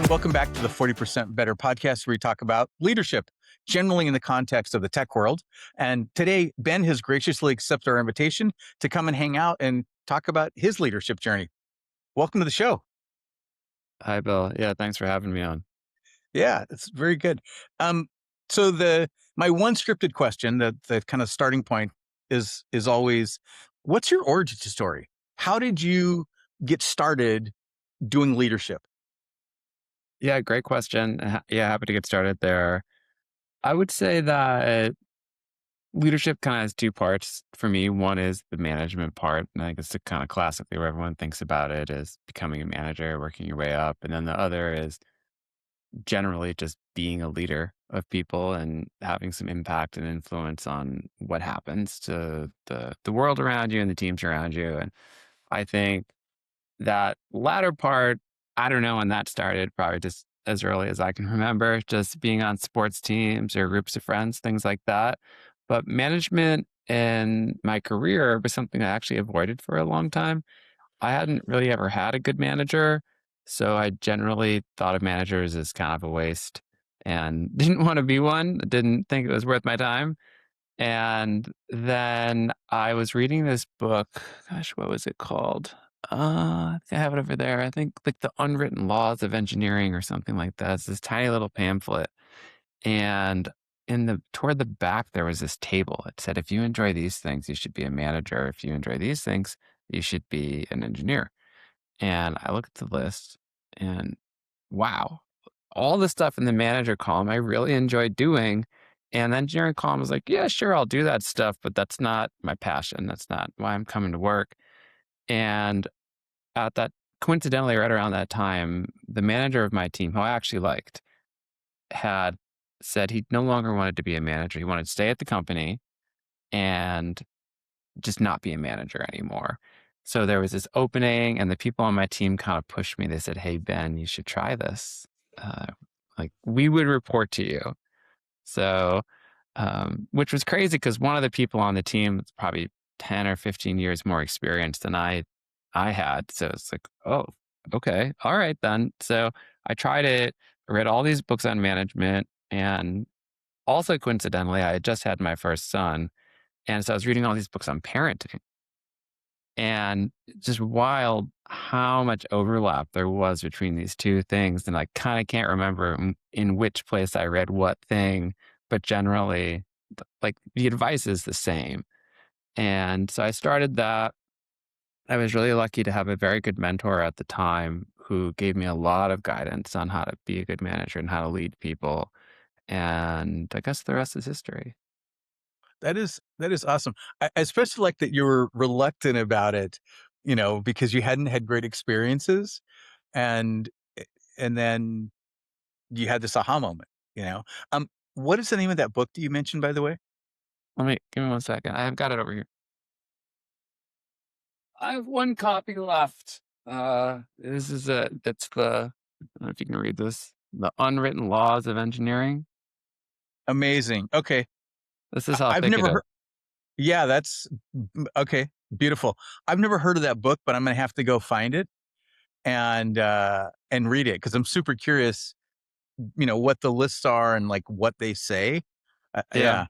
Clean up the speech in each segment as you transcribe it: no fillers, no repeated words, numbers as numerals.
Welcome back to the 40% Better podcast, where we talk about leadership, generally in the context of the tech world. And today, Ben has graciously accepted our invitation to come and hang out and talk about his leadership journey. Welcome to the show. Hi, Bill. Yeah, thanks for having me on. Yeah, it's very good. Um, so my one scripted question, the kind of starting point is always, what's your origin story? How did you get started doing leadership? Yeah, great question. Yeah, happy to get started there. I would say that leadership kind of has two parts for me. One is the management part, and I think it's the kind of classically where everyone thinks about it is becoming a manager, working your way up. And then the other is generally just being a leader of people and having some impact and influence on what happens to the world around you and the teams around you. And I think that latter part, I don't know when that started, probably just as early as I can remember, just being on sports teams or groups of friends, things like that. But management in my career was something I actually avoided for a long time. I hadn't really ever had a good manager. So I generally thought of managers as kind of a waste and didn't want to be one, didn't think it was worth my time. And then I was reading this book. Gosh, what was it called? I think I have it over there. I think like The Unwritten Laws of Engineering or something like that. It's this tiny little pamphlet. And toward the back there was this table. It said, if you enjoy these things, you should be a manager. If you enjoy these things, you should be an engineer. And I looked at the list and wow, all the stuff in the manager column I really enjoyed doing. And the engineering column was like, yeah, sure, I'll do that stuff, but that's not my passion. That's not why I'm coming to work. And at that, coincidentally, right around that time, the manager of my team, who I actually liked, had said he no longer wanted to be a manager. He wanted to stay at the company and just not be a manager anymore. So there was this opening, and the people on my team kind of pushed me. They said, "Hey, Ben, you should try this. Uh, like we would report to you." So, which was crazy because one of the people on the team was probably 10 or 15 years more experienced than I had. So it's like, oh, okay, all right then. So I tried it. I read all these books on management, and also coincidentally, I had just had my first son, and so I was reading all these books on parenting. And just wild how much overlap there was between these two things. And I kind of can't remember in which place I read what thing, but generally, like the advice is the same. And so I started that. I was really lucky to have a very good mentor at the time who gave me a lot of guidance on how to be a good manager and how to lead people. And I guess the rest is history. That is awesome. I especially like that you were reluctant about it, because you hadn't had great experiences, and and then you had this aha moment, you know? What is the name of that book that you mentioned, by the way? Let me give me 1 second. I've got it over here. I have one copy left. This is it. It's I don't know if you can read this. The Unwritten Laws of Engineering. Amazing. Okay. This is how I've thick it never is. heard. Yeah, that's okay, beautiful. I've never heard of that book, but I'm gonna have to go find it and read it because 'cause I'm super curious, what the lists are and, like, what they say. Yeah. Yeah,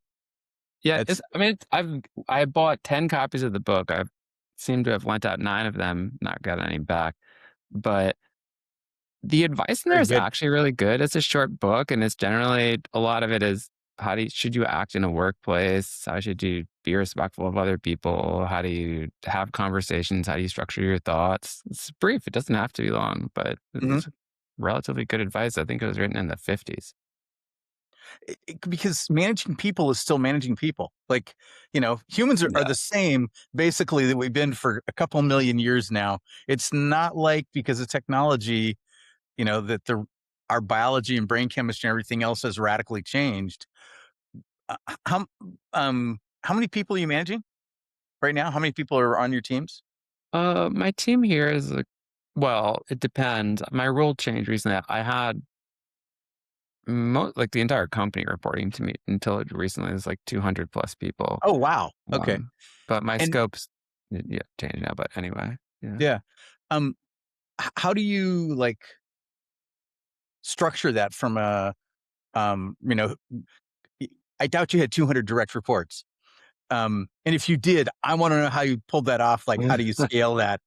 Yeah. it's I mean, I bought 10 copies of the book. I seem to have lent out 9 of them, not got any back. But the advice in there very is good. actually really good. It's a short book, and it's generally a lot of it is should you act in a workplace? How should you be respectful of other people? How do you have conversations? How do you structure your thoughts? It's brief. It doesn't have to be long, but Mhm. it's relatively good advice. I think it was written in the 50s. Because managing people is still managing people. Like, humans are Yeah. the same basically that we've been for a couple million years now. It's not like because of technology, that our biology and brain chemistry and everything else has radically changed. How how many people are you managing right now? How many people are on your teams? My team here is like, well, it depends. My role changed recently. I had like the entire company reporting to me until recently. It was like 200 plus people. Oh, wow. Okay. Um, but my And scopes, yeah, changed now. But anyway, yeah. yeah. Um how do you, like, structure that from a, you know, I doubt you had 200 direct reports. And if you did, I want to know how you pulled that off. Like, how do you scale that?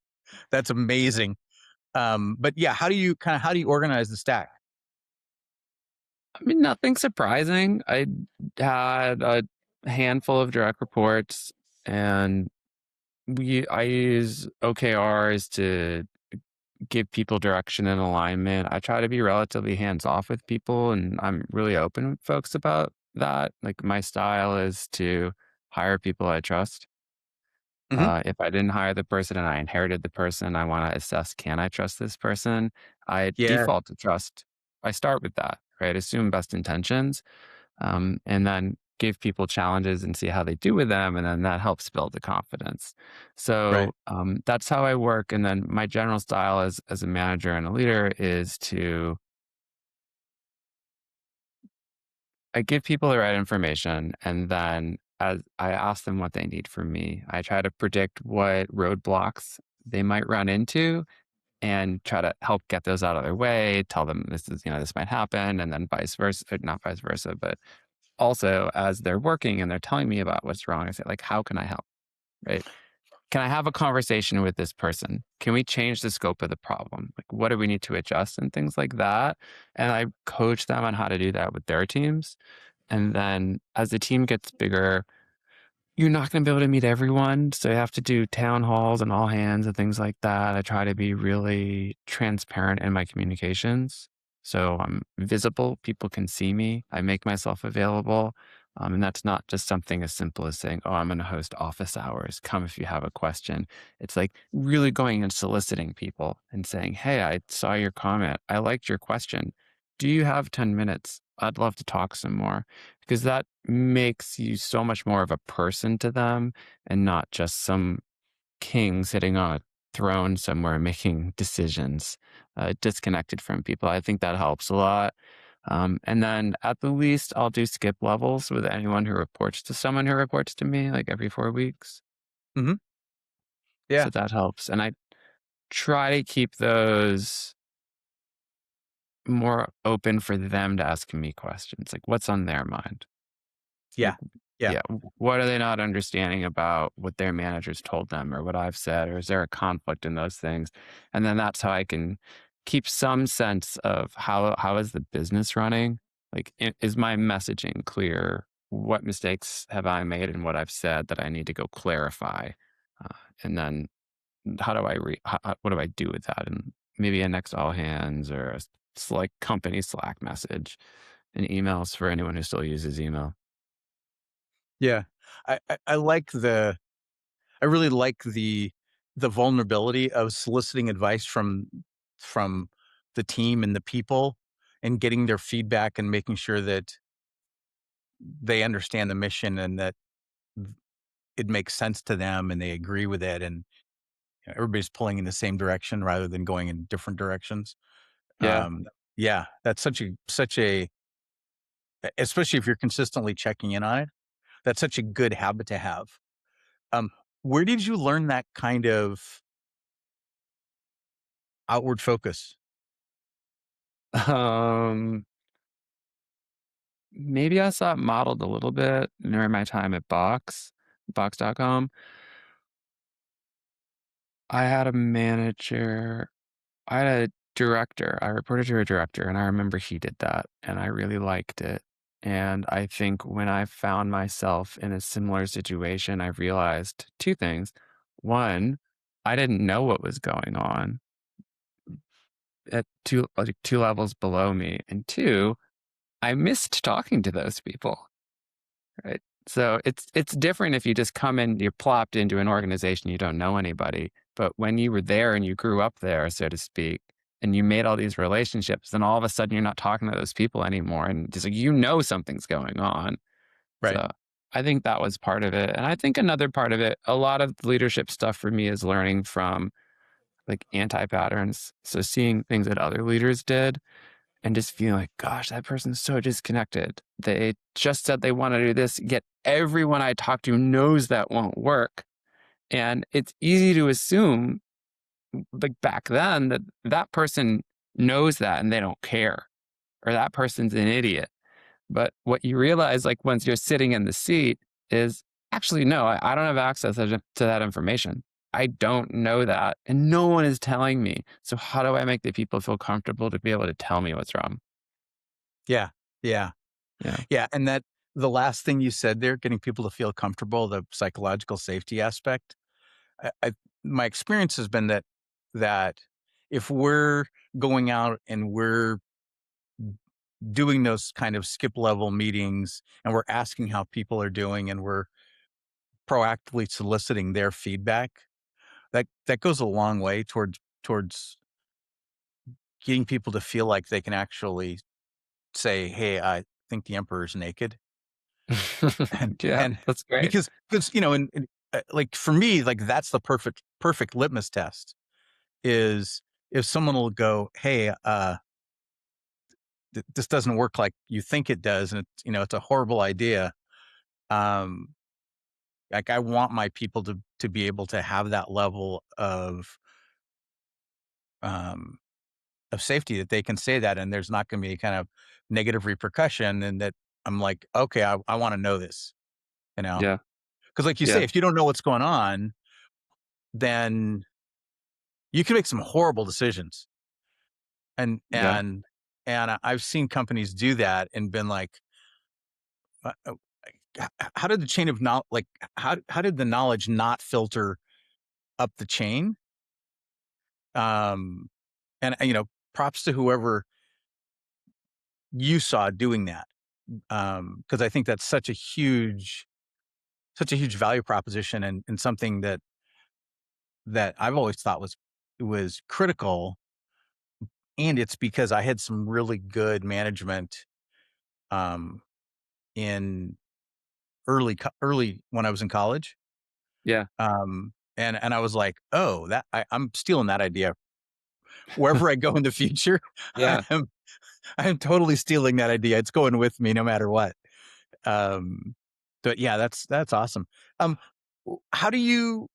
That's amazing. But yeah, how do you organize the stack? I mean, nothing surprising. I had a handful of direct reports, and I use OKRs to give people direction and alignment. I try to be relatively hands off with people, and I'm really open with folks about that. Like, my style is to hire people I trust. Hmm. If I didn't hire the person and I inherited the person, I want to assess, can I trust this person? I Yeah. default to trust. I start with that, right? Assume best intentions, and then give people challenges and see how they do with them. And then that helps build the confidence. Right. So that's how I work. And then my general style as a manager and a leader is to I give people the right information, and then as I ask them what they need from me, I try to predict what roadblocks they might run into and try to help get those out of their way, tell them this is, this might happen, and then vice versa, not vice versa, but also as they're working and they're telling me about what's wrong, I say, like, how can I help? Right? Can I have a conversation with this person? Can we change the scope of the problem? Like, what do we need to adjust and things like that? And I coach them on how to do that with their teams. And then as the team gets bigger, you're not going to be able to meet everyone. So you have to do town halls and all hands and things like that. I try to be really transparent in my communications. So I'm visible. People can see me. I make myself available. And that's not just something as simple as saying, oh, I'm going to host office hours. Come if you have a question. It's like really going and soliciting people and saying, hey, I saw your comment. I liked your question. Do you have 10 minutes? I'd love to talk some more, because that makes you so much more of a person to them and not just some king sitting on a throne somewhere making decisions, disconnected from people. I think that helps a lot. And then at the least, I'll do skip levels with anyone who reports to someone who reports to me, like every 4 weeks. Hmm. So Yeah. that helps. And I try to keep those more open for them to ask me questions, like what's on their mind. Like, Yeah. Yeah. yeah, what are they not understanding about what their managers told them or what I've said, or is there a conflict in those things? And then that's how I can keep some sense of how is the business running? Like, is my messaging clear? What mistakes have I made in what I've said that I need to go clarify? And then how do what do I do with that? And maybe a next all hands or a like company Slack message and emails for anyone who still uses email. Yeah. I like I really like the vulnerability of soliciting advice from the team and the people and getting their feedback and making sure that they understand the mission and that it makes sense to them and they agree with it and everybody's pulling in the same direction rather than going in different directions. Yeah. Um, yeah, that's such a especially if you're consistently checking in on it, that's such a good habit to have. Um, where did you learn that kind of outward focus? Um, Maybe I saw it modeled a little bit during my time at Box.com. I had a manager, I had a director. I reported to a director, and I remember he did that, and I really liked it. And I think when I found myself in a similar situation, I realized two things. One, I didn't know what was going on at two levels below me. And two, I missed talking to those people. Right. So it's different if you just come in, you're plopped into an organization, you don't know anybody. But when you were there and you grew up there, so to speak, and you made all these relationships, then all of a sudden you're not talking to those people anymore. And just like something's going on. Right. So I think that was part of it. And I think another part of it, a lot of leadership stuff for me is learning from like anti patterns. So seeing things that other leaders did and just feeling like, gosh, that person's so disconnected. They just said they want to do this, yet everyone I talk to knows that won't work. And it's easy to assume, like back then, that that person knows that and they don't care. or that person's an idiot. But what you realize, like once you're sitting in the seat, is actually, no, I don't have access to that information. I don't know that. And no one is telling me. So, how do I make the people feel comfortable to be able to tell me what's wrong? Yeah. Yeah. Yeah. Yeah. And that the last thing you said there, getting people to feel comfortable, the psychological safety aspect. My experience has been that if we're going out and we're doing those kind of skip level meetings and we're asking how people are doing and we're proactively soliciting their feedback, that goes a long way towards getting people to feel like they can actually say, "Hey, I think the emperor's naked." Yeah, And that's great. because like for me, like that's the perfect litmus test is if someone will go, "Hey, this doesn't work like you think it does, and it's a horrible idea." Um, like I want my people to be able to have that level um, of safety that they can say that, and there's not going to be any kind of negative repercussion, and that I'm like, okay, I want to know this, Yeah. because like you say, Yeah. if you don't know what's going on, then you can make some horrible decisions, and Yeah. I've seen companies do that and been like, how did the chain of knowledge, like how did the knowledge not filter up the chain? Um, and props to whoever you saw doing that, because I think that's such a huge value proposition, and something that I've always thought was critical. And it's because I had some really good management um, in early when I was in college. Yeah. And I was like, oh, I'm stealing that idea wherever I go in the future. I Yeah. am I'm totally stealing that idea. It's going with me no matter what. Um, but yeah, that's awesome. Um, how do you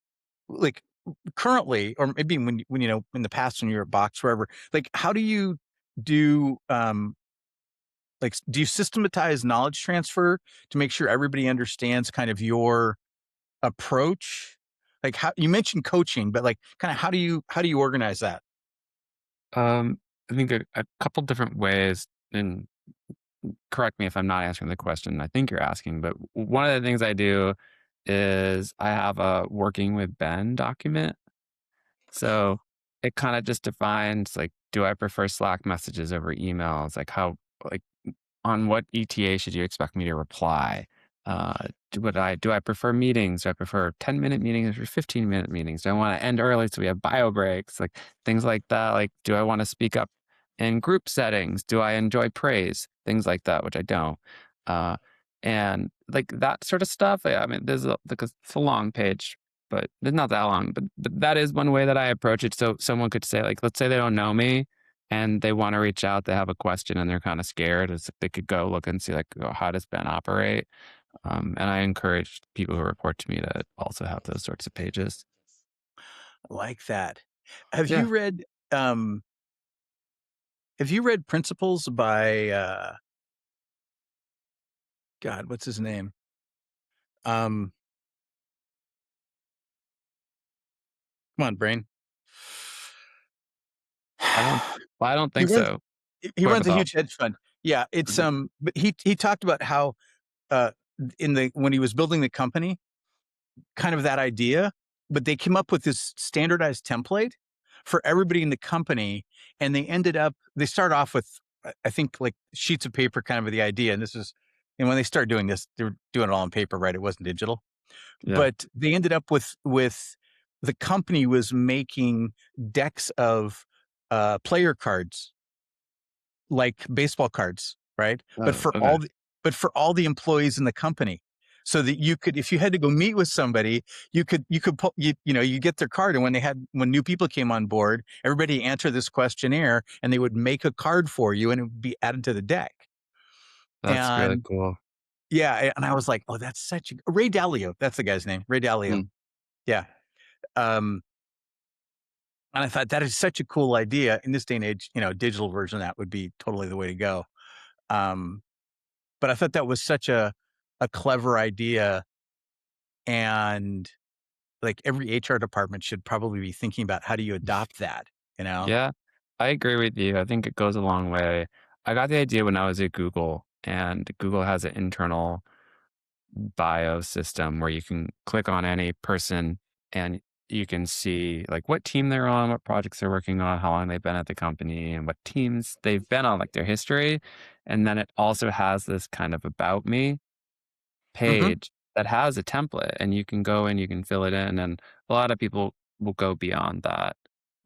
like currently, or maybe when in the past when you were at Box, wherever, like how do you do like do you systematize knowledge transfer to make sure everybody understands kind of your approach? Like how you mentioned coaching, but like kind of how do you organize that? I think a couple different ways, and correct me if I'm not answering the question I think you're asking, but one of the things I do is I have a working with Ben document. So it kind of just defines like, do I prefer Slack messages over emails? Like on what ETA should you expect me to reply? Do I prefer meetings? Do I prefer 10-minute meetings or 15-minute meetings? Do I want to end early so we have bio breaks? Like things like that. Like, do I want to speak up in group settings? Do I enjoy praise? Things like that, which I don't. Uh, and like that sort of stuff. I mean, it's a long page, but it's not that long. But that is one way that I approach it. So someone could say, like, let's say they don't know me and they want to reach out, they have a question and they're kind of scared. It's they could go look and see like, oh, how does Ben operate? And I encourage people who report to me to also have those sorts of pages. Like that. Have Yeah. you read um have you read Principles by God, what's his name? Um Come on, brain. I don't He think runs so. he What runs a about? huge hedge fund. Yeah, it's Mhm. but he talked about how uh in the when he was building the company, kind of that idea, but they came up with this standardized template for everybody in the company, and they start off with I think like sheets of paper, kind of the idea. And when they started doing this, they were doing it all on paper, right? It wasn't digital, Yeah. but they ended up with the company was making decks of player cards like baseball cards, right? But Oh, for okay. all the employees in the company. So that you could, if you had to go meet with somebody, you get their card. And when new people came on board, everybody answered this questionnaire and they would make a card for you and it would be added to the deck. That's really And cool. yeah, and I was like, oh, that's such a Ray Dalio. That's the guy's name. Ray Dalio. Mm. Yeah. Um, and I thought that is such a cool idea in this day and age, digital version of that would be totally the way to go. Um, but I thought that was such a clever idea, and like every HR department should probably be thinking about how do you adopt that, you know? Yeah, I agree with you. I think it goes a long way. I got the idea when I was at Google, and Google has an internal bio system where you can click on any person and you can see like what team they're on, what projects they're working on, how long they've been at the company, and what teams they've been on, like their history. And then it also has this kind of about me Mhm. page that has a template, and you can go and you can fill it in. And a lot of people will go beyond that,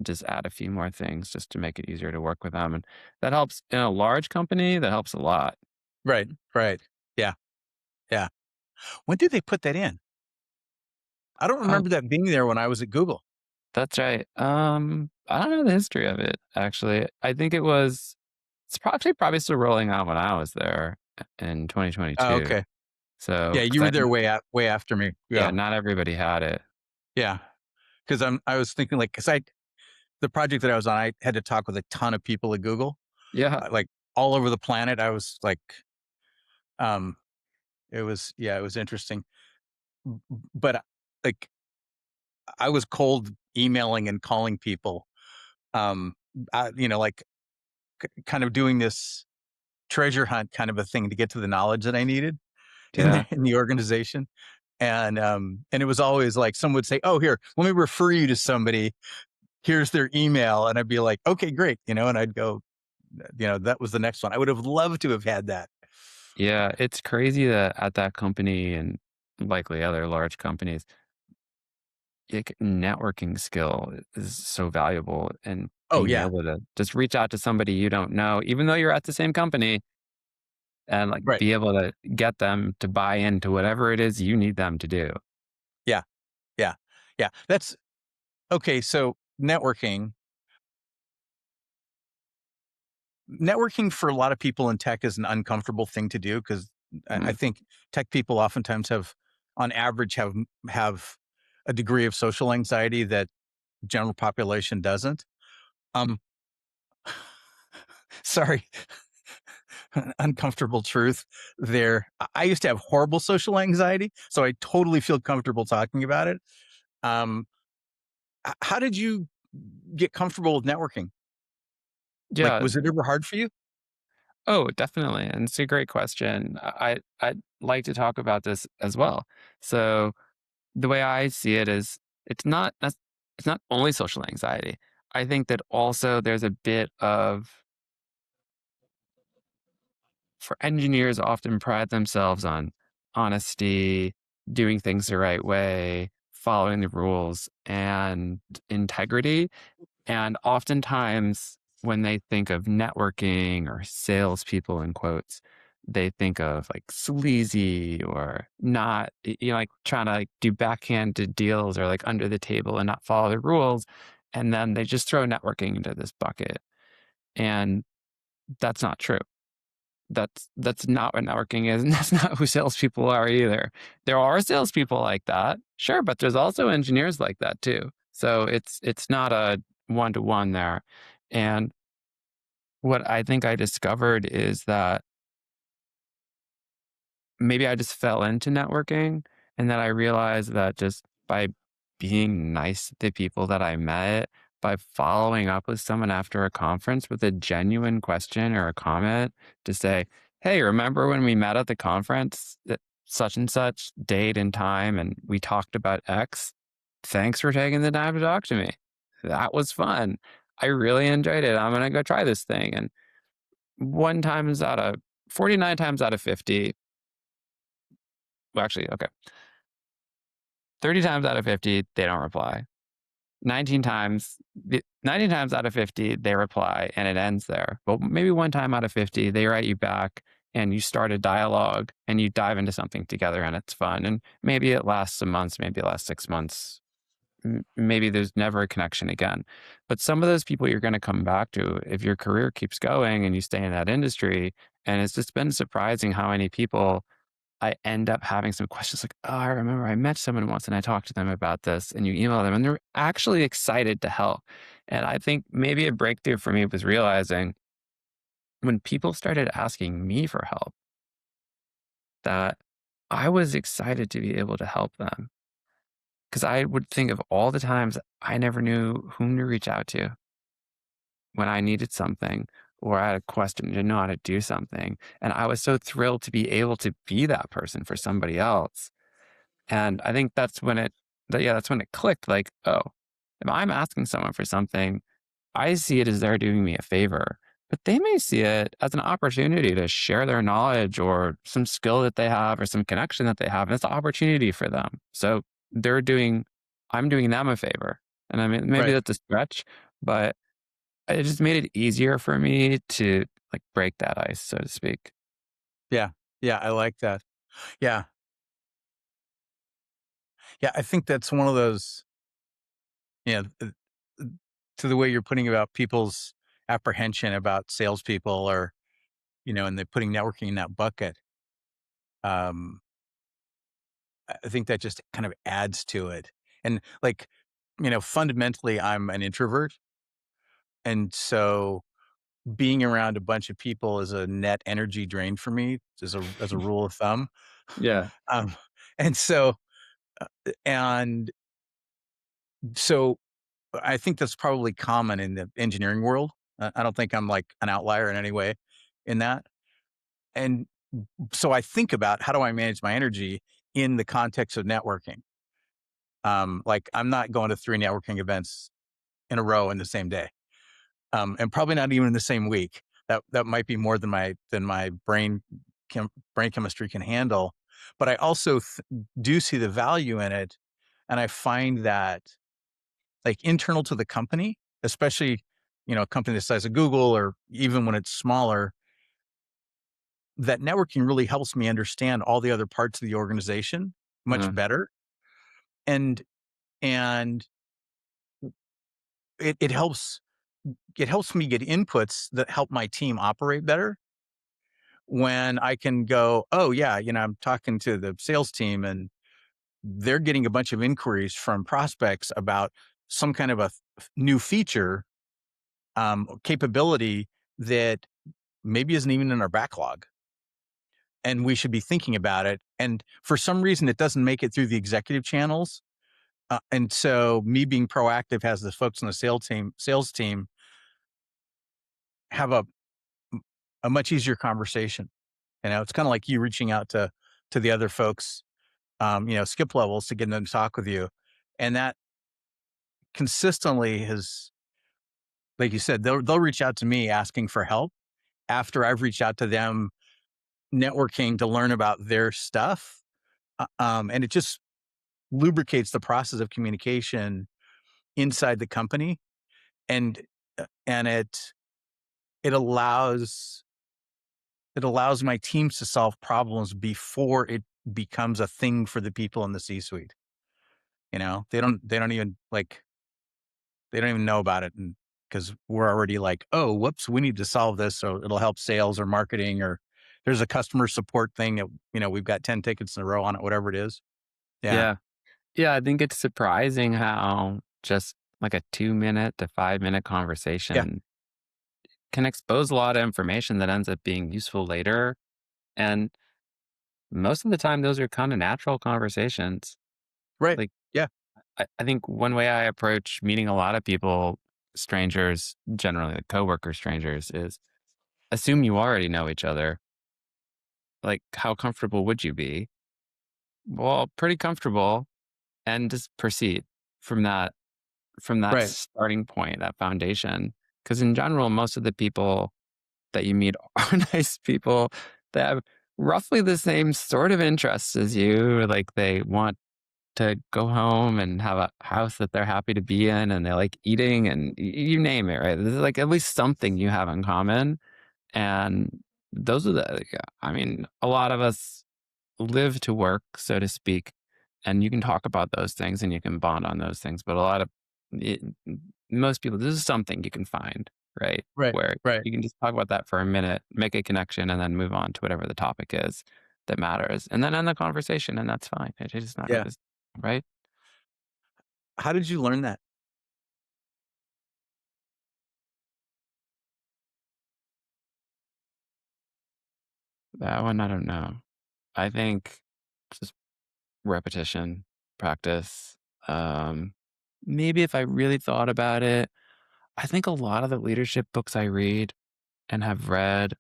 just add a few more things just to make it easier to work with them. And that helps in a large company, that helps a lot. Right, right. Yeah, yeah. When did they put that in? I don't Oh, remember that being there when I was at Google. that's right. I don't know the history of it actually. I think it's probably still rolling out when I was there in Oh, 2022. okay. So, Yeah, you because were I there way after me. yeah, Yeah, not everybody had it. yeah. Because I was thinking like, because I the project that I was on, I had to talk with a ton of people at Google, Yeah, like all over the planet. I was like, um, it was yeah, it was interesting. But like, I was cold emailing and calling people, um, like kind of doing this treasure hunt kind of a thing to get to the knowledge that I needed yeah, in the organization. And it was always like someone would say, "Oh, here, let me refer you to somebody. Here's their email," and I'd be like, "Okay, great," and I'd go, that was the next one. I would have loved to have had that. yeah. It's crazy that at that company and likely other large companies, like networking skill is so valuable, and Oh being yeah, able to just reach out to somebody you don't know, even though you're at the same company, and like right, be able to get them to buy into whatever it is you need them to do. yeah, yeah, yeah. That's okay. So networking for a lot of people in tech is an uncomfortable thing to do because I Mm, think tech people oftentimes on average, have a degree of social anxiety that general population doesn't. Um, sorry, uncomfortable truth there. I used to have horrible social anxiety, so I totally feel comfortable talking about it. Um, how did you get comfortable with networking? Like, yeah. was it ever hard for you? Oh, definitely, and it's a great question. I'd like to talk about this as well. So, the way I see it is it's not only social anxiety. I think that also there's a bit of for engineers often pride themselves on honesty, doing things the right way, following the rules, and integrity. And oftentimes, when they think of networking or salespeople in quotes, they think of like sleazy or not, like trying to like do backhanded deals or like under the table and not follow the rules. And then they just throw networking into this bucket. And that's not true. That's not what networking is, and that's not who salespeople are either. There are salespeople like that, sure, but there's also engineers like that too. So it's not a one to one there. And what I think I discovered is that maybe I just fell into networking, and then I realized that just by being nice to the people that I met, by following up with someone after a conference with a genuine question or a comment to say, "Hey, remember when we met at the conference at such and such date and time and we talked about X? Thanks for taking the time to talk to me. That was fun. I really enjoyed it. I'm gonna go try this thing." And one times out of 49 times out of 50, well, actually, okay. 30 times out of 50, they don't reply. 19 times out of 50, they reply and it ends there. But maybe one time out of 50, they write you back and you start a dialogue and you dive into something together and it's fun. And maybe it lasts some months, maybe it lasts 6 months. Maybe there's never a connection again. But some of those people you're going to come back to if your career keeps going and you stay in that industry. And it's just been surprising how many people I end up having some questions like, "Oh, I remember I met someone once and I talked to them about this," and you email them and they're actually excited to help. And I think maybe a breakthrough for me was realizing when people started asking me for help, that I was excited to be able to help them. Because I would think of all the times I never knew whom to reach out to when I needed something or I had a question, didn't know how to do something. And I was so thrilled to be able to be that person for somebody else. And I think that's when it clicked. Like, oh, if I'm asking someone for something, I see it as they're doing me a favor, but they may see it as an opportunity to share their knowledge or some skill that they have or some connection that they have. And it's an opportunity for them. So they're doing, I'm doing them a favor. And I mean, maybe Right. that's a stretch, but it just made it easier for me to like break that ice, so to speak. Yeah. Yeah, I like that. Yeah. Yeah, I think that's one of those, yeah, uh, to the way you're putting about people's apprehension about salespeople or, and they're putting networking in that bucket. Um, I think that just kind of adds to it. And like, fundamentally, I'm an introvert. And so being around a bunch of people is a net energy drain for me as a rule of thumb. Yeah. Um, and so, and so I think that's probably common in the engineering world. I don't think I'm like an outlier in any way in that. And so I think about how do I manage my energy in the context of networking. Like I'm not going to 3 networking events in a row in the same day, and probably not even in the same week. That might be more than my brain chemistry can handle. But I also do see the value in it, and I find that like internal to the company, especially a company the size of Google or even when it's smaller, that networking really helps me understand all the other parts of the organization much Uh, better, and and it helps me get inputs that help my team operate better when I can go, oh yeah, I'm talking to the sales team and they're getting a bunch of inquiries from prospects about some kind of a new feature, capability that maybe isn't even in our backlog. And we should be thinking about it. And for some reason, it doesn't make it through the executive channels. And so, me being proactive has the folks on the sales team have a much easier conversation. It's kind of like you reaching out to the other folks, skip levels to get them to talk with you, and that consistently has, like you said, they'll reach out to me asking for help after I've reached out to them networking to learn about their stuff, and it just lubricates the process of communication inside the company, and and it allows it allows my teams to solve problems before it becomes a thing for the people in the C-suite. They don't even like they don't even know about it, and because we're already like, oh, whoops, we need to solve this so it'll help sales or marketing, or there's a customer support thing that we've got 10 tickets in a row on it, whatever it is. Yeah, yeah. Yeah. I think it's surprising how just like a 2 minute to 5 minute yeah, conversation can expose a lot of information that ends up being useful later. And most of the time, those are kind of natural conversations. right, Like, yeah, I think one way I approach meeting a lot of people, strangers, generally like coworker strangers, is assume you already know each other. Like, how comfortable would you be? Well, pretty comfortable, and just proceed from that right, starting point, that foundation. Because in general, most of the people that you meet are nice people that have roughly the same sort of interests as you. Like they want to go home and have a house that they're happy to be in, and they like eating, and you name it, right? There's like at least something you have in common. And those are I mean, a lot of us live to work, so to speak, and you can talk about those things and you can bond on those things. But a lot of it, most people, this is something you can find, right? right, Where right, you can just talk about that for a minute, make a connection, and then move on to whatever the topic is that matters, and then end the conversation, and that's fine. It's not a yeah. bus right? How did you learn that? That one, I don't know. I think just repetition, practice. Um, Maybe if I really thought about it, I think a lot of the leadership books I read and have read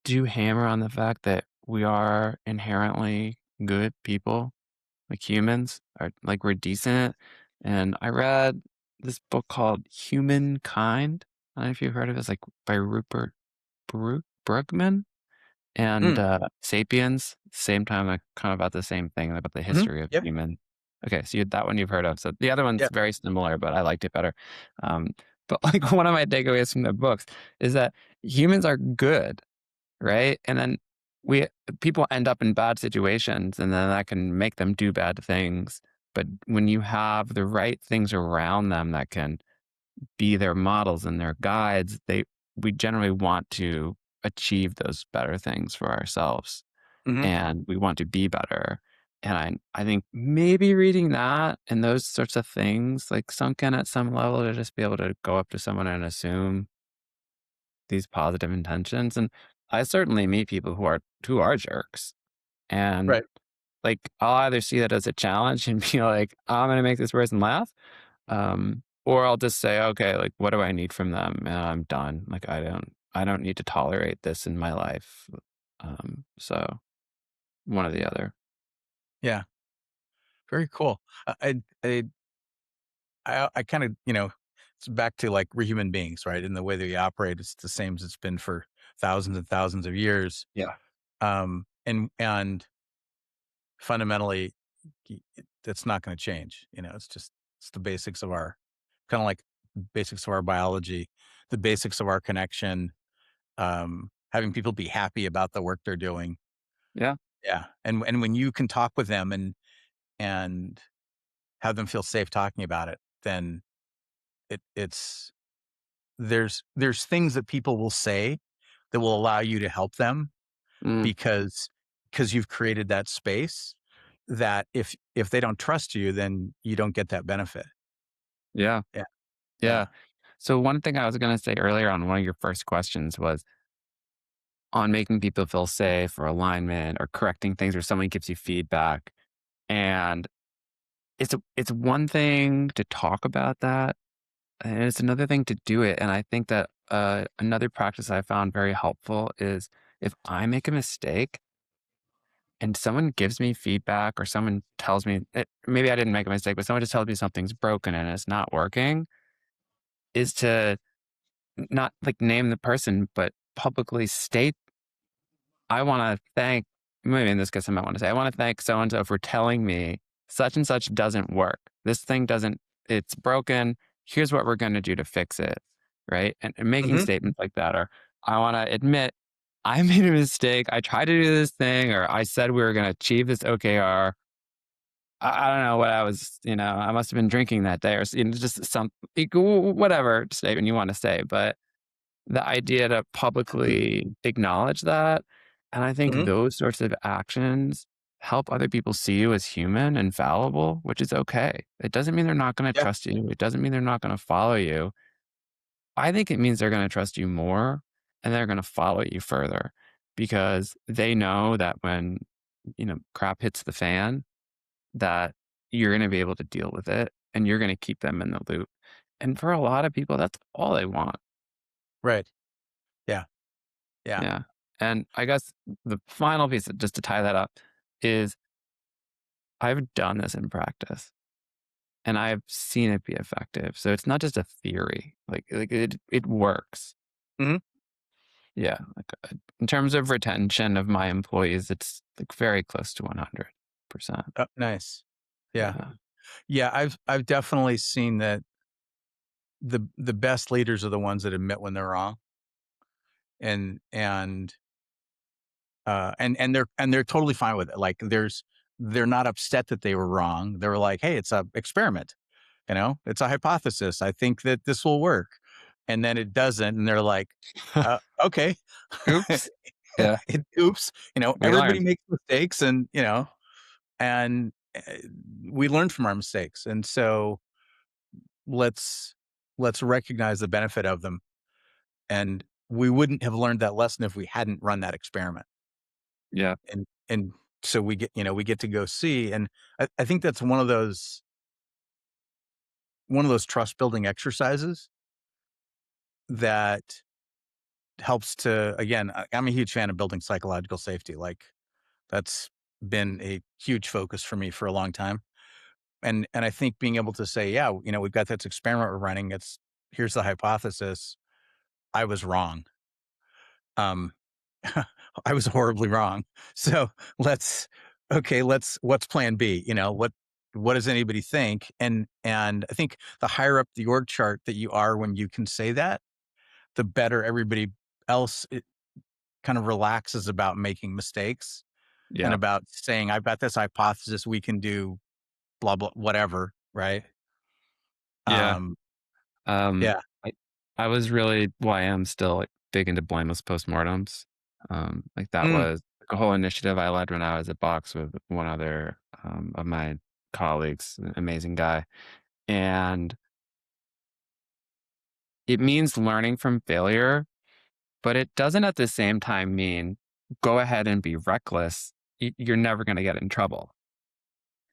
do hammer on the fact that we are inherently good people, like humans are like we're decent. And I read this book called Humankind. I don't know if you've heard of it. It's like by Rupert Brugman. And, Mm, Sapiens, same time, like, kind of about the same thing, about the mhm, history of yep, human. Okay, so you that one you've heard of. So the other one's yep, very similar, but I liked it better. Um, but, like, one of my takeaways from the books is that humans are good, right? And then we people end up in bad situations, and then that can make them do bad things. But when you have the right things around them that can be their models and their guides, we generally want to achieve those better things for ourselves, mhm, and we want to be better. And I think maybe reading that and those sorts of things like sunk in at some level to just be able to go up to someone and assume these positive intentions. And I certainly meet people who are jerks. And right, like I'll either see that as a challenge and be like, I'm gonna make this person laugh, or I'll just say, okay, like what do I need from them? And I'm done. Like I don't need to tolerate this in my life. So one or the other. yeah, very cool. I kind of, it's back to like we're human beings, right? And the way that we operate is the same as it's been for thousands and thousands of years. Yeah. And fundamentally, it's not going to change. It's the basics of our kind of like basics of our biology, the basics of our connection, having people be happy about the work they're doing. Yeah. Yeah. And when you can talk with them and have them feel safe talking about it, then it's there's things that people will say that will allow you to help them Mm, because you've created that space that if they don't trust you, then you don't get that benefit. yeah. Yeah. Yeah. Yeah. So one thing I was gonna say earlier on one of your first questions was on making people feel safe or alignment or correcting things or someone gives you feedback. And it's one thing to talk about that, and it's another thing to do it. And I think that another practice I found very helpful is if I make a mistake and someone gives me feedback or someone tells me maybe I didn't make a mistake, but someone just tells me something's broken and it's not working, is to not like name the person, but publicly state, I want to thank, maybe in this case, I might want to say, I want to thank so and so for telling me such and such doesn't work. This thing doesn't, it's broken. Here's what we're going to do to fix it. Right. And making Mhm. statements like that, or I want to admit I made a mistake. I tried to do this thing, or I said we were going to achieve this OKR. I don't know what I was, I must have been drinking that day or just some whatever statement you want to say. But the idea to publicly acknowledge that, and I think Mhm. those sorts of actions help other people see you as human and fallible, which is okay. It doesn't mean they're not gonna Yeah. trust you. It doesn't mean they're not gonna follow you. I think it means they're gonna trust you more and they're gonna follow you further because they know that when, crap hits the fan, that you're gonna be able to deal with it and you're gonna keep them in the loop. And for a lot of people, that's all they want. Right. Yeah. Yeah. Yeah. And I guess the final piece, just to tie that up, is I've done this in practice and I've seen it be effective. So it's not just a theory. Like it works. Mhm. Yeah. Like in terms of retention of my employees, it's like very close to 100%. Oh, nice. Yeah. Yeah. Yeah, I've definitely seen that the best leaders are the ones that admit when they're wrong and they're totally fine with it. Like they're not upset that they were wrong. They were like, "Hey, it's a experiment, it's a hypothesis. I think that this will work." And then it doesn't and they're like, okay." Oops. Yeah. Oops, We everybody learned. makes mistakes and we learn from our mistakes. And so let's let's recognize the benefit of them. And we wouldn't have learned that lesson if we hadn't run that experiment. Yeah. And so we get to go see, and I think that's one of those trust building exercises that helps to, again, I'm a huge fan of building psychological safety. Like, that's been a huge focus for me for a long time. And I think being able to say, yeah, we've got this experiment we're running. Here's the hypothesis. I was wrong. Um, I was horribly wrong. So let's what's plan B? What does anybody think? And I think the higher up the org chart that you are when you can say that, the better everybody else kind of relaxes about making mistakes and Yeah. about saying, I've got this hypothesis, we can do blah blah whatever, right? Yeah. Um, Um, yeah. I I was really well, I am still, like, big into blameless postmortems. Like, that Mm, was like a whole initiative I led when I was at Box with one other, of my colleagues, an amazing guy, and it means learning from failure, but it doesn't at the same time mean go ahead and be reckless. You're never gonna get in trouble,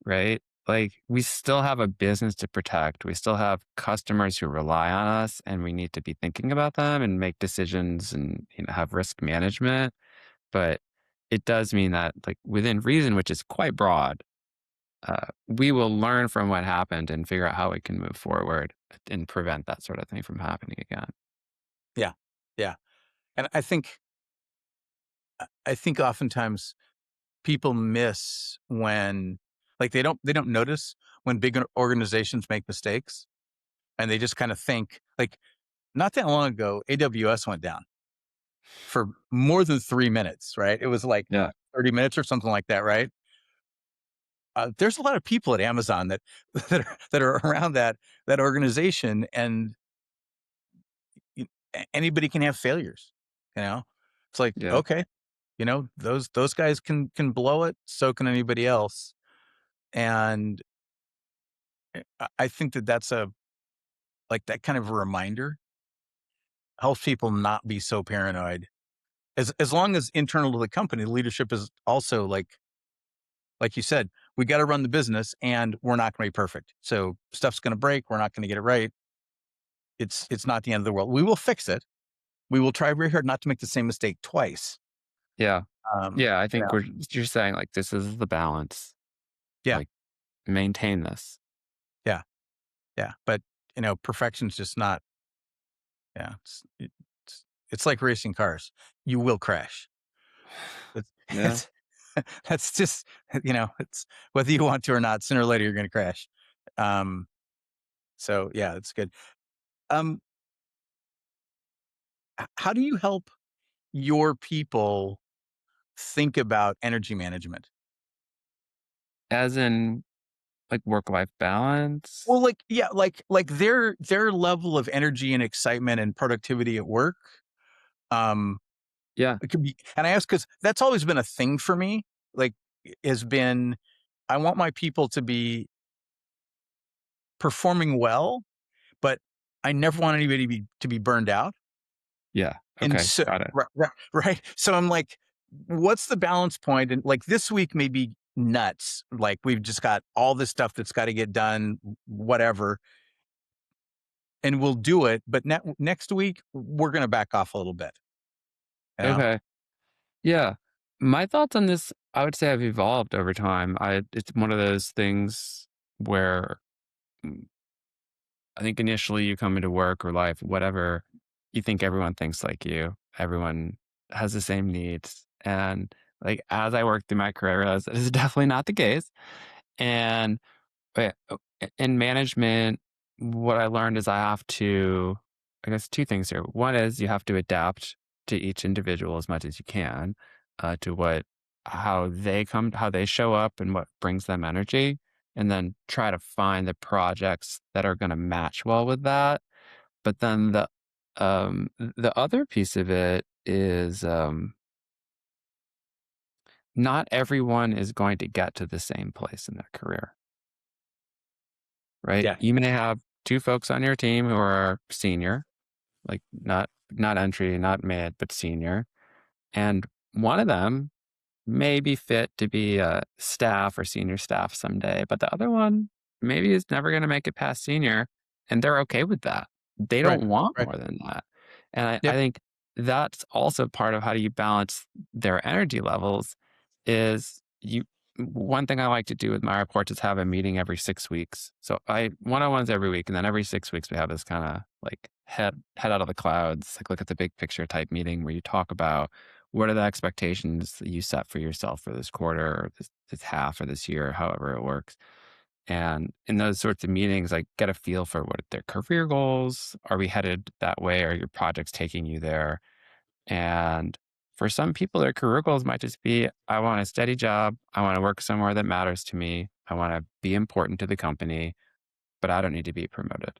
right? Like, we still have a business to protect. We still have customers who rely on us, and we need to be thinking about them and make decisions and, have risk management. But it does mean that, like, within reason, which is quite broad, we will learn from what happened and figure out how we can move forward and prevent that sort of thing from happening again. yeah. Yeah. And I think oftentimes people miss when, like, they don't notice when big organizations make mistakes, and they just kind of think, like, not that long ago, AWS went down for more than 3 minutes, right? It was like Yeah. 30 minutes or something like that, right? There's a lot of people at Amazon that that are around that organization, and y- anybody can have failures. You know, it's like, Yeah. okay, those guys can blow it. So can anybody else. And I think that's a like that kind of a reminder helps people not be so paranoid. As long as internal to the company, leadership is also like you said, we got to run the business, and we're not going to be perfect. So stuff's going to break. We're not going to get it right. It's not the end of the world. We will fix it. We will try very hard not to make the same mistake twice. Yeah. Um, Yeah, I you think know, you're saying, like, this is the balance, yeah, like, maintain this. yeah, yeah. But perfection's just not. Yeah, it's like racing cars. You will crash. It's, Yeah. it's that's just it's whether you want to or not. Sooner or later, you're going to crash. Um, so yeah, it's good. Um, how do you help your people think about energy management? As in, like, work-life balance? Well, like, yeah, like their level of energy and excitement and productivity at work. Um, Yeah. it could be, and I ask because that's always been a thing for me. Like, has been, I want my people to be performing well, but I never want anybody to be burned out. Yeah. And Okay. so, Got it. right. So I'm like, what's the balance point? And like this week may be nuts. Like, we've just got all this stuff that's got to get done, whatever, and we'll do it. But next week, we're going to back off a little bit. You know? Okay. Yeah. My thoughts on this, I would say, have evolved over time. It's one of those things where, mm, I think initially you come into work or life, whatever, you think everyone thinks like you. Everyone has the same needs. And, like, as I worked through my career, I realized that is definitely not the case. And in management, what I learned is I have to, I guess, two things here. One is you have to adapt to each individual as much as you can, to how they show up and what brings them energy, and then try to find the projects that are going to match well with that. But then the other piece of it is, not everyone is going to get to the same place in their career. Right? Yeah. You may have 2 folks on your team who are senior, like not entry, not mid, but senior. And one of them may be fit to be a staff or senior staff someday, but the other one maybe is never going to make it past senior, and they're okay with that. They Right. don't want Right. more than that. And I Yep. think that's also part of how do you balance their energy levels is you one thing I like to do with my reports is have a meeting every 6 weeks. So I one-on-ones every week, and then every 6 weeks we have this kind of like head out of the clouds, like look at the big picture type meeting where you talk about what are the expectations that you set for yourself for this quarter or this half or this year, however it works. And in those sorts of meetings, like get a feel for what are their career goals. Are we headed that way? Are your projects taking you there? And for some people, their career goals might just be I want a steady job. I want to work somewhere that matters to me. I want to be important to the company, but I don't need to be promoted.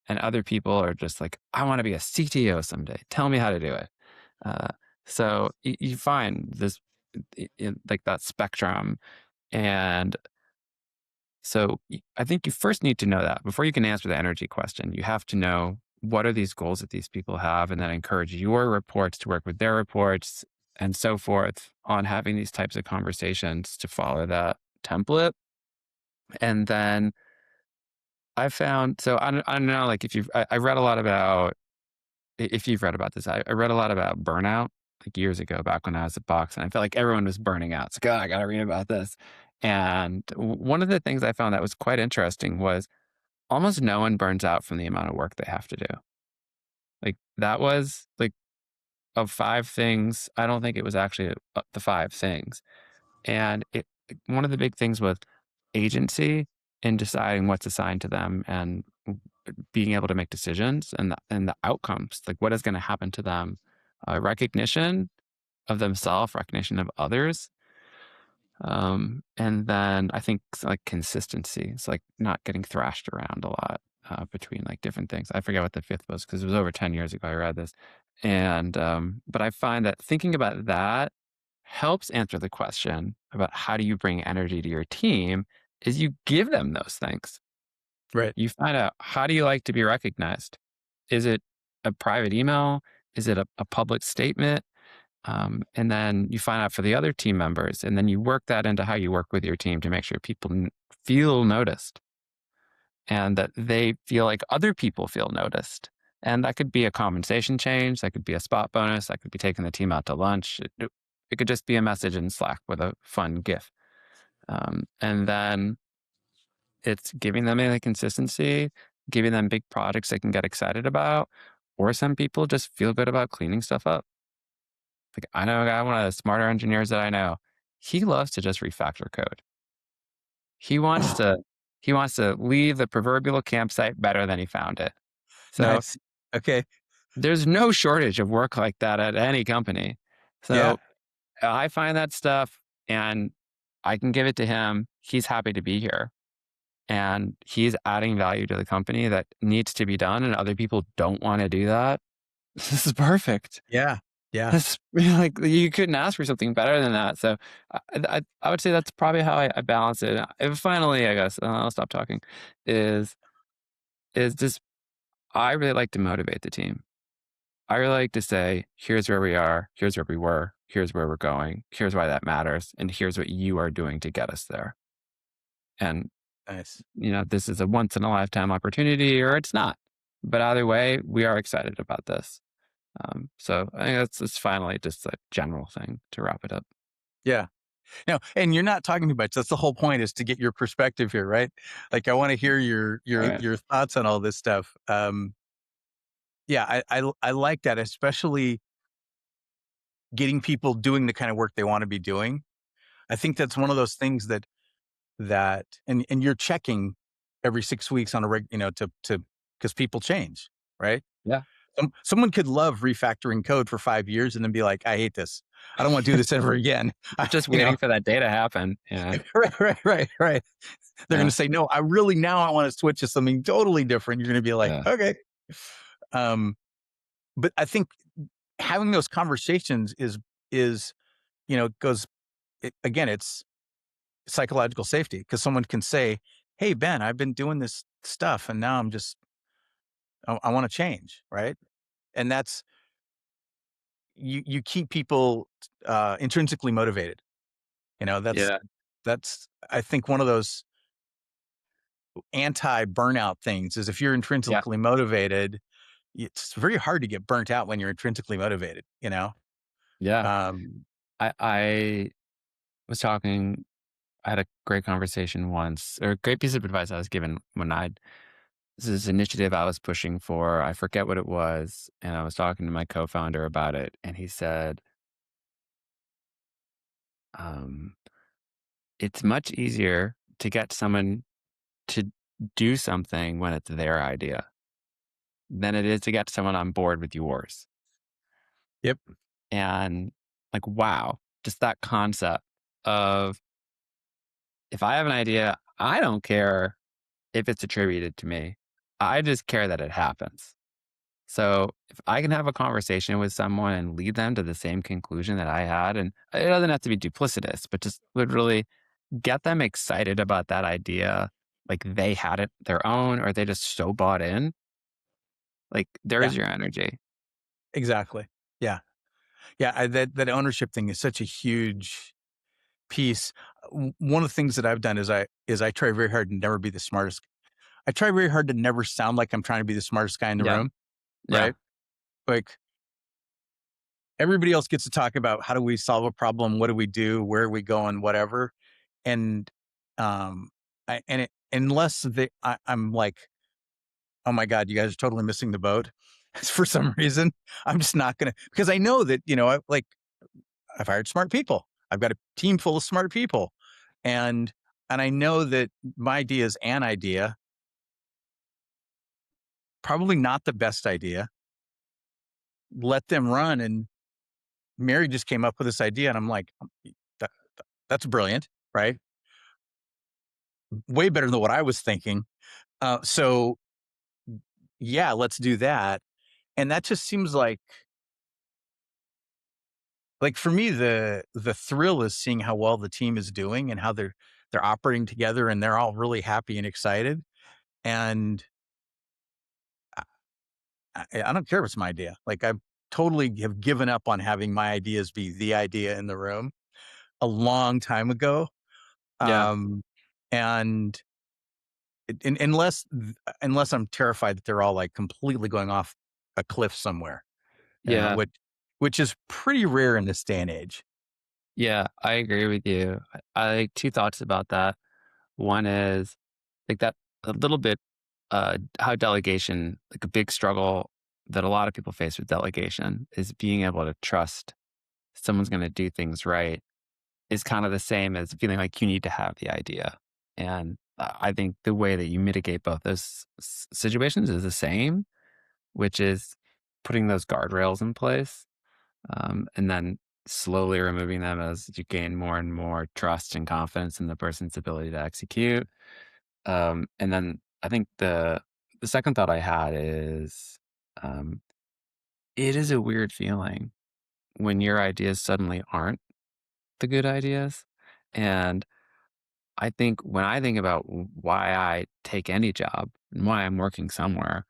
And other people are just like, I want to be a CTO someday. Tell me how to do it. Uh, so you find this like that spectrum. And so I think you first need to know that before you can answer the energy question. You have to know what are these goals that these people have, and then encourage your reports to work with their reports and so forth on having these types of conversations to follow that template. And then I found, so I don't know, like if I read a lot about, if you've read about this, I read a lot about burnout like years ago back when I was at Box, and I felt like everyone was burning out. It's like, oh, I got to read about this. And one of the things I found that was quite interesting was almost no one burns out from the amount of work they have to do. Like that was like of five things, I don't think it was actually the five things. And one of the big things was agency in deciding what's assigned to them and being able to make decisions and the outcomes, like what is going to happen to them, recognition of themselves, recognition of others. And then I think like consistency. It's like not getting thrashed around a lot between like different things. I forget what the fifth was because it was over 10 years ago I read this. And but I find that thinking about that helps answer the question about how do you bring energy to your team is you give them those things. Right. You find out how do you like to be recognized? Is it a private email? Is it a public statement? And then you find out for the other team members, and then you work that into how you work with your team to make sure people feel noticed and that they feel like other people feel noticed. And that could be a compensation change, that could be a spot bonus, that could be taking the team out to lunch. It could just be a message in Slack with a fun GIF. And then it's giving them a consistency, giving them big projects they can get excited about, or some people just feel good about cleaning stuff up. Like I know a guy, one of the smarter engineers that I know, he loves to just refactor code. He wants to he wants to leave the proverbial campsite better than he found it. So Nice. Okay. there's no shortage of work like that at any company. Yeah. So I find that stuff and I can give it to him. He's happy to be here. And he's adding value to the company that needs to be done, and other people don't want to do that. This is perfect. Yeah. Yeah. That's like you couldn't ask for something better than that. So I would say that's probably how I balance it. And finally, I guess I'll stop talking. Is just I really like to motivate the team. I really like to say, here's where we are, here's where we were, here's where we're going, here's why that matters, and here's what you are doing to get us there. And Nice. this is a once in a lifetime opportunity, or it's not. But either way, we are excited about this. So I think that's finally just a general thing to wrap it up. Yeah. No, and you're not talking too much. That's the whole point is to get your perspective here, right? Like I want to hear your Right. your thoughts on all this stuff. Yeah, I like that, especially getting people doing the kind of work they want to be doing. I think that's one of those things and you're checking every 6 weeks on a to because people change, right? Yeah. Someone could love refactoring code for 5 years and then be like, I hate this. I don't want to do this ever again. You're just waiting for that day to happen. Yeah. Right. They're going Yeah. to say, no, I want to switch to something totally different. You're going to be like, Yeah. okay. Um, but I think having those conversations is, goes, again, it's psychological safety because someone can say, hey, Ben, I've been doing this stuff and now I want to change, right? And that's you keep people intrinsically motivated. You know, Yeah. that's I think one of those anti-burnout things is if you're Yeah. intrinsically motivated, it's very hard to get burnt out when you're intrinsically motivated, you know? Yeah. Um, I was talking I had a great conversation once, or a great piece of advice I was given when I this initiative I was pushing for. I forget what it was, and I was talking to my co-founder about it, and he said, um, "It's much easier to get someone to do something when it's their idea than it is to get someone on board with yours." yep, And like, wow, just that concept of if I have an idea, I don't care if it's attributed to me. I just care that it happens. So if I can have a conversation with someone and lead them to the same conclusion that I had, and it doesn't have to be duplicitous, but just literally get them excited about that idea, like they had it their own, or they just so bought in, like yeah, there's your energy. exactly. Yeah, yeah, that ownership thing is such a huge piece. One of the things that I've done is I try very hard to never be the smartest. I try very hard to never sound like I'm trying to be the smartest guy in the Yeah. room, Yeah. right? Like everybody else gets to talk about how do we solve a problem, what do we do, where are we going, whatever. And unless I'm like, oh my god, you guys are totally missing the boat. For some reason, I'm just not gonna because I know that I've hired smart people. I've got a team full of smart people, and I know that my idea is an idea, probably not the best idea. Let them run. And Mary just came up with this idea, and I'm like, that, that's brilliant, right? Way better than what I was thinking. So yeah, let's do that. And that just seems like for me, the thrill is seeing how well the team is doing and how they're operating together and they're all really happy and excited. And I don't care if it's my idea. Like I totally have given up on having my ideas be the idea in the room a long time ago. Yeah. Um, and unless I'm terrified that they're all like completely going off a cliff somewhere, Yeah. which is pretty rare in this day and age. Yeah. I agree with you. I like two thoughts about that. One is like that a little bit how delegation, like a big struggle that a lot of people face with delegation is being able to trust someone's going to do things right is kind of the same as feeling like you need to have the idea. And I think the way that you mitigate both those situations is the same, which is putting those guardrails in place, and then slowly removing them as you gain more and more trust and confidence in the person's ability to execute. And then I think the second thought I had is, um, it is a weird feeling when your ideas suddenly aren't the good ideas. And I think when I think about why I take any job and why I'm working somewhere,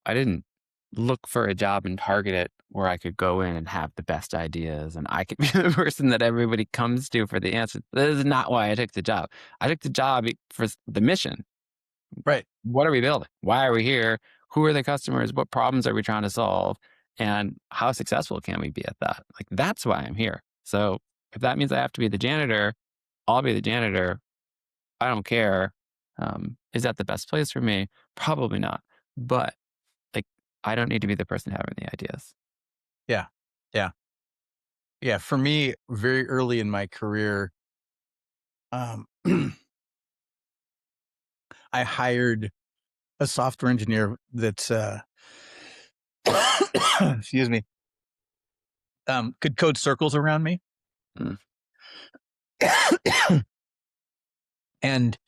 I didn't look for a job and target it where I could go in and have the best ideas and I could be the person that everybody comes to for the answer. That is not why I took the job. I took the job for the mission. Right. What are we building? Why are we here? Who are the customers? What problems are we trying to solve? And how successful can we be at that? Like, that's why I'm here. So if that means I have to be the janitor, I'll be the janitor. I don't care. Is that the best place for me? Probably not. But like, I don't need to be the person having the ideas. Yeah. Yeah. Yeah. For me, very early in my career, um, I hired a software engineer that's excuse me, could code circles around me. Mm, and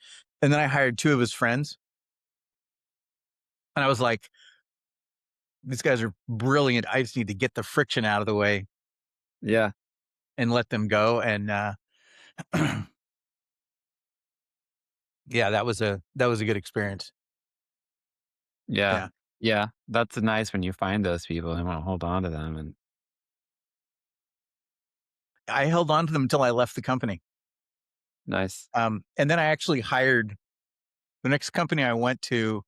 and then I hired two of his friends. And I was like, these guys are brilliant. I just need to get the friction out of the way yeah. and let them go. And yeah, that was a good experience. Yeah. Yeah. Yeah, that's nice when you find those people and wanna hold on to them and I held on to them until I left the company. nice. And then I actually hired the next company I went to,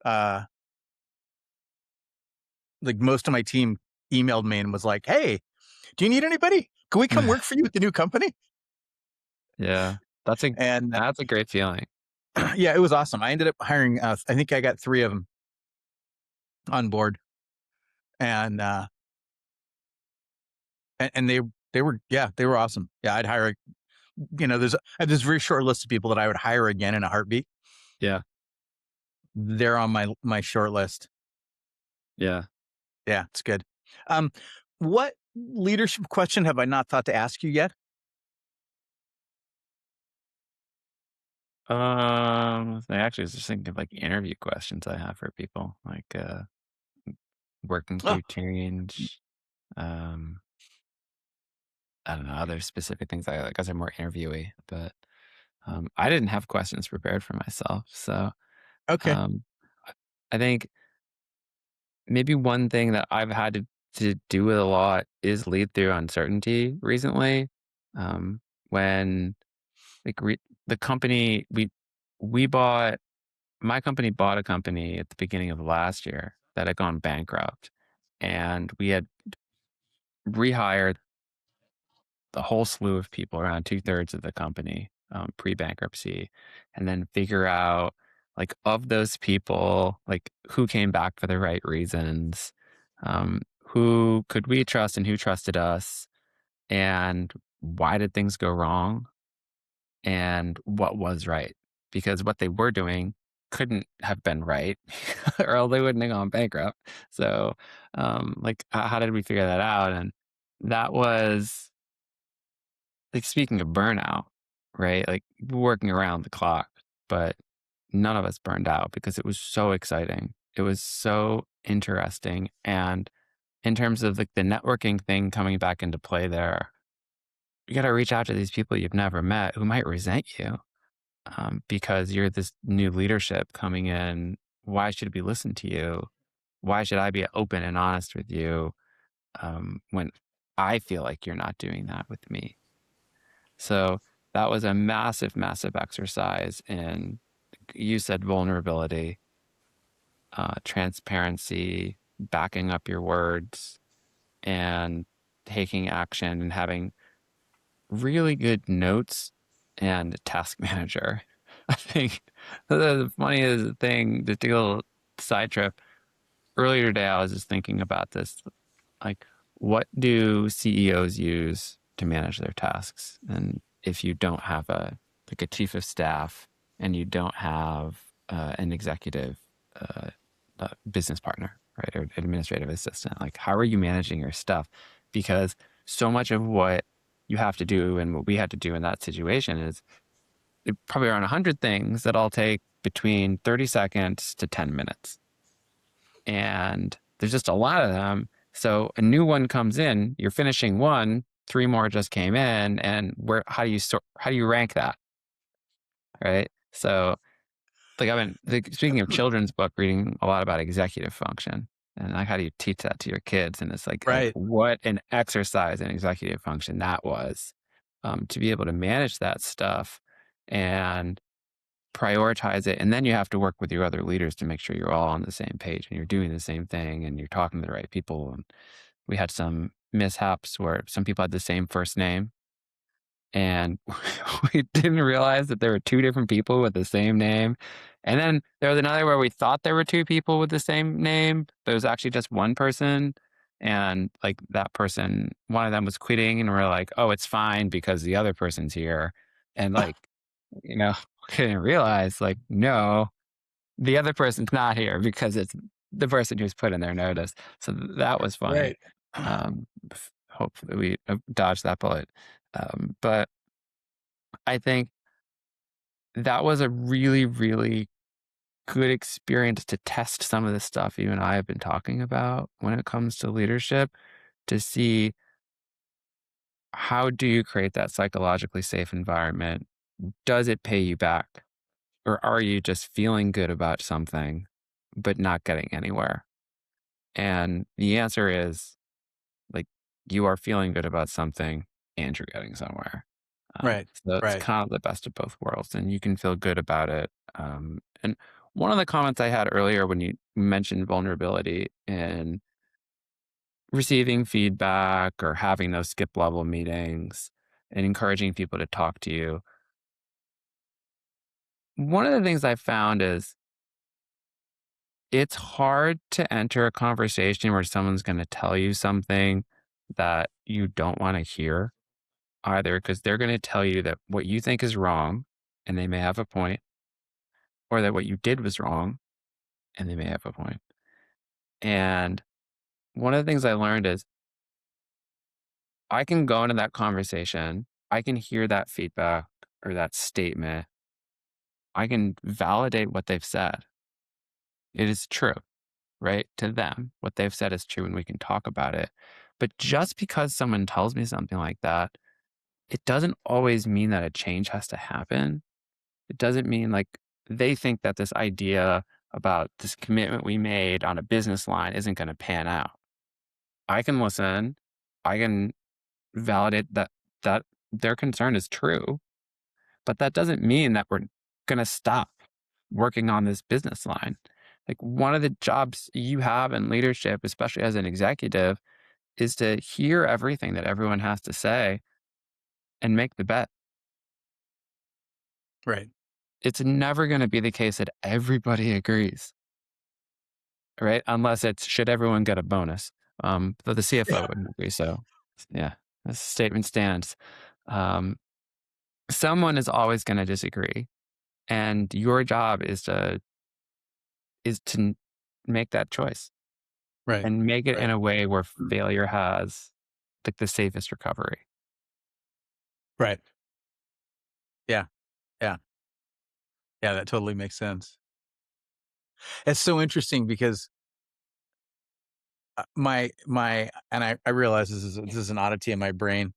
uh, like most of my team emailed me and was like, "Hey, do you need anybody? Can we come work for you at the new company?" Yeah, that's a And that's a great feeling. yeah, it was awesome. I ended up hiring, I think I got 3 of them on board, and, and they were, yeah, they were awesome. Yeah, I'd hire, I have this very short list of people that I would hire again in a heartbeat. Yeah, They're on my short list. yeah. Yeah, it's good. Um, what leadership question have I not thought to ask you yet? I actually was just thinking of, like, interview questions I have for people, like, working Oh, through change, um, I don't know, other specific things I guess are more interviewee, but, I didn't have questions prepared for myself, so, okay. um, I think maybe one thing that I've had to do with a lot is lead through uncertainty recently, when, like, the company we bought my company bought a company at the beginning of last year that had gone bankrupt, and we had rehired the whole slew of people, around 2/3 of the company, pre-bankruptcy, and then figure out, like, of those people, like, who came back for the right reasons, who could we trust and who trusted us, and why did things go wrong, and what was right. Because what they were doing couldn't have been right, or else they wouldn't have gone bankrupt. So, like, how did we figure that out? And that was like, speaking of burnout, right? Like, working around the clock, but none of us burned out because it was so exciting. It was so interesting. And in terms of, like, the networking thing coming back into play there, you got to reach out to these people you've never met who might resent you, because you're this new leadership coming in. Why should we listen to you? Why should I be open and honest with you, when I feel like you're not doing that with me? So that was a massive, massive exercise in, you said, vulnerability, transparency, backing up your words, and taking action and having really good notes and a task manager. I think the funniest thing, to take a little side trip, earlier today, I was just thinking about this. Like, what do CEOs use to manage their tasks? And if you don't have a chief of staff and you don't have an executive uh, business partner, right, or administrative assistant, like, how are you managing your stuff? Because so much of what you have to do and what we had to do in that situation is probably around 100 things that all take between 30 seconds to 10 minutes. And there's just a lot of them. So a new one comes in, you're finishing one, three more just came in, and how do you rank that, right? So, like, I've been, like, speaking of children's book, reading a lot about executive function, and, like, how do you teach that to your kids? And it's like Right. what an exercise in executive function that was, to be able to manage that stuff and prioritize it. And then you have to work with your other leaders to make sure you're all on the same page and you're doing the same thing and you're talking to the right people. And we had some mishaps where some people had the same first name, and we didn't realize that there were two different people with the same name. And then there was another where we thought there were two people with the same name, but it was actually just one person. And, like, that person, one of them was quitting, and we're like, oh, it's fine because the other person's here. And, like, you know, didn't realize, like, no, the other person's not here because it's the person who's put in their notice. So that was funny. Right. Hopefully we dodged that bullet. But I think that was a really, really good experience to test some of the stuff you and I have been talking about when it comes to leadership, to see, how do you create that psychologically safe environment? Does it pay you back? Or are you just feeling good about something but not getting anywhere. And the answer is like you are feeling good about something and you're getting somewhere. Right. So it's Right. kind of the best of both worlds, and you can feel good about it. And one of the comments I had earlier when you mentioned vulnerability and receiving feedback or having those skip level meetings and encouraging people to talk to you. One of the things I found is it's hard to enter a conversation where someone's going to tell you something that you don't want to hear either, because they're going to tell you that what you think is wrong and they may have a point, or that what you did was wrong and they may have a point. And one of the things I learned is I can go into that conversation, I can hear that feedback or that statement, I can validate what they've said. It is true, right? To them, what they've said is true and we can talk about it. But just because someone tells me something like that, it doesn't always mean that a change has to happen. It doesn't mean like they think that this idea about this commitment we made on a business line isn't going to pan out. I can listen. I can validate that their concern is true, but that doesn't mean that we're going to stop working on this business line. Like one of the jobs you have in leadership, especially as an executive, is to hear everything that everyone has to say and make the bet. Right. It's never going to be the case that everybody agrees, right? Unless it's should everyone get a bonus? Though the CFO Yeah. wouldn't agree. So, yeah, this statement stands. Um, Someone is always going to disagree, and your job is to make that choice Right. and make it in Right. a way where failure has like the safest recovery. Right. Yeah. Yeah. Yeah. That totally makes sense. It's so interesting because and I realize this is an oddity in my brain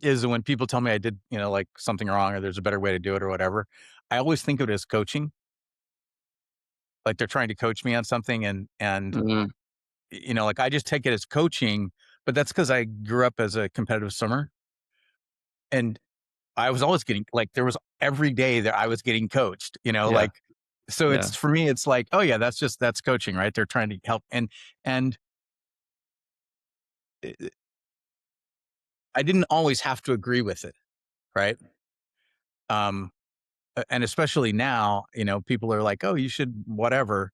is when people tell me I did, like something wrong or there's a better way to do it or whatever. I always think of it as coaching. Like they're trying to coach me on something and Mhm. like I just take it as coaching, but that's because I grew up as a competitive swimmer and I was always getting like there was every day that I was getting coached, Yeah, like so yeah, it's for me, it's like, oh yeah, that's coaching, right? They're trying to help and uh, I didn't always have to agree with it, right? Um, and especially now, people are like, "Oh, you should whatever."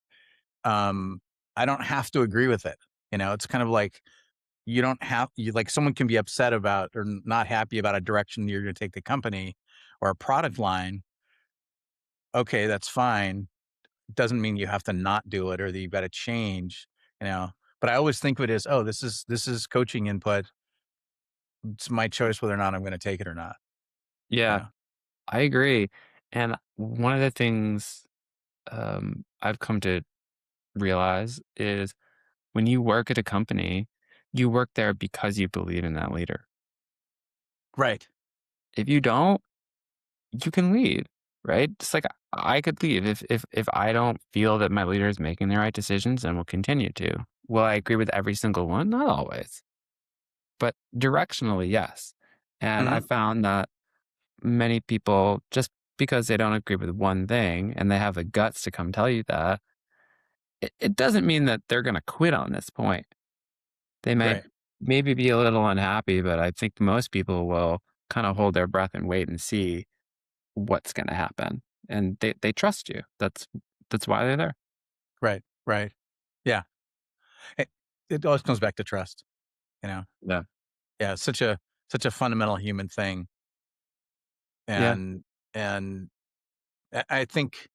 Um, I don't have to agree with it. It's kind of like you don't have you like someone can be upset about or not happy about a direction you're going to take the company or a product line. Okay, that's fine. Doesn't mean you have to not do it or that you've got to change. You know, but I always think of it as, oh, this is coaching input. It's my choice whether or not I'm going to take it or not. You yeah. know, I agree. And one of the things I've come to realize is when you work at a company, you work there because you believe in that leader. right? If you don't, you can leave, right? Just like I could leave if I don't feel that my leader is making the right decisions, and will continue to. Will I agree with every single one? Not always, but directionally, yes. And I Hmm. found that many people, just because they don't agree with one thing and they have the guts to come tell you that, it doesn't mean that they're going to quit on this point. They might Right, maybe be a little unhappy, but I think most people will kind of hold their breath and wait and see what's going to happen. And they trust you. That's why they're there. right, right. Yeah, it, it always comes back to trust. You know, Yeah. yeah, it's such a fundamental human thing, Yeah. and and I think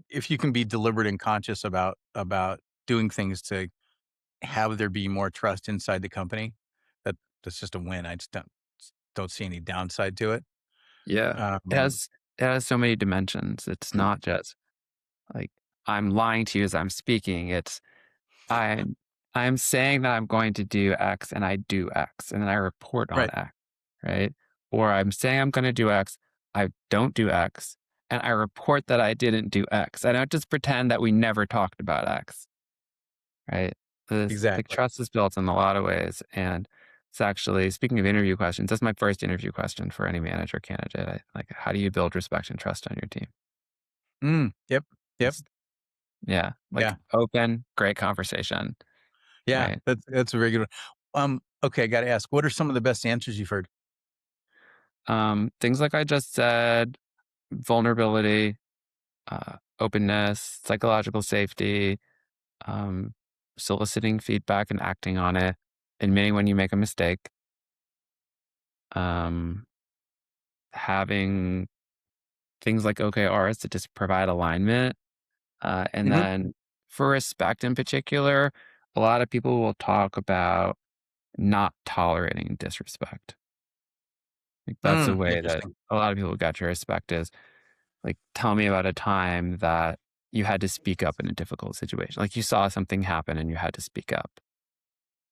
if you can be deliberate and conscious about doing things to have there be more trust inside the company, that that's just a win. I just don't see any downside to it. Yeah. It Um, has it has so many dimensions. It's not just like I'm lying to you as I'm speaking. It's I'm I'm saying that I'm going to do X and I do X and then I report on right, X, right? Or I'm saying I'm going to do X, I don't do X, and I report that I didn't do X. I don't just pretend that we never talked about X, right? This like Exactly. trust is built in a lot of ways. And it's actually, speaking of interview questions, that's my first interview question for any manager candidate. Like, how do you build respect and trust on your team? Yep. Yep. It's, yeah, like Yeah. open, great conversation, Yeah. right? That's a very good one. Okay, I gotta ask, what are some of the best answers you've heard? Things like I just said, vulnerability, openness, psychological safety, um, soliciting feedback and acting on it, admitting when you make a mistake, um, having things like OKRs to just provide alignment. And Mhm. then for respect in particular, a lot of people will talk about not tolerating disrespect. Like that's a way that Interesting. a lot of people got your respect is like, tell me about a time that you had to speak up in a difficult situation. Like you saw something happen and you had to speak up,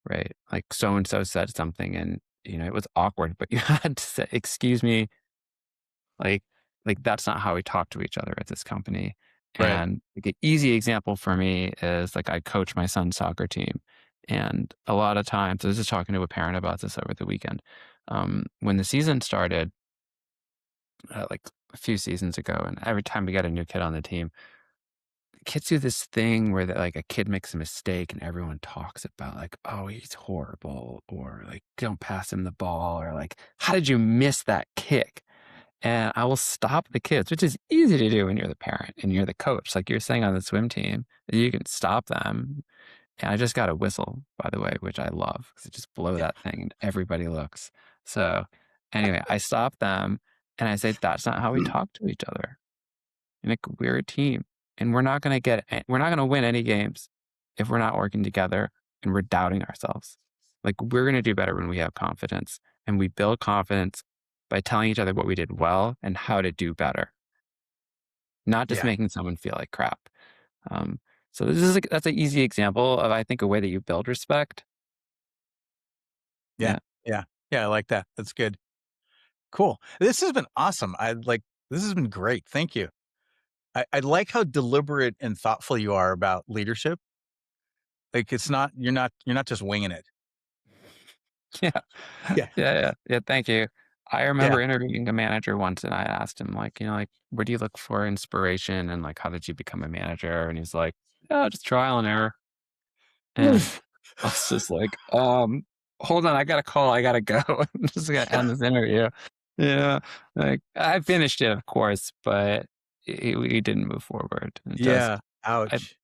right? Like so and so said something and it was awkward, but you had to say, "Excuse me, like that's not how we talk to each other at this company." Right. And like an easy example for me is like I coach my son's soccer team. And a lot of times, I was just talking to a parent about this over the weekend. When the season started, like a few seasons ago, and every time we got a new kid on the team, kids do this thing where like a kid makes a mistake and everyone talks about like, oh, he's horrible, or like, don't pass him the ball, or like, how did you miss that kick? And I will stop the kids, which is easy to do when you're the parent and you're the coach. Like you're saying on the swim team, you can stop them. And I just got a whistle, by the way, which I love because it just blow Yeah. that thing and everybody looks. So anyway, I stop them and I say, that's not how we talk to each other. And like we're a team and we're not gonna win any games if we're not working together and we're doubting ourselves. Like we're gonna do better when we have confidence and we build confidence by telling each other what we did well and how to do better, not just Yeah. making someone feel like crap. Um, so this is like, that's an easy example of I think a way that you build respect. Yeah. Yeah. Yeah. Yeah, I like that. That's good. Cool. This has been awesome. This has been great. Thank you. I like how deliberate and thoughtful you are about leadership. Like it's not you're not just winging it. Yeah. Yeah. Yeah, thank you. I Yeah. remember interviewing a manager once and I asked him like, like, where do you look for inspiration and like how did you become a manager? And he's like, "Oh, just trial and error." And Oof. I was just like, hold on, I got a call, I gotta go. I'm just gonna end this interview. Yeah. Like I finished it, of course, but we didn't move forward. And Yeah. I, Ouch.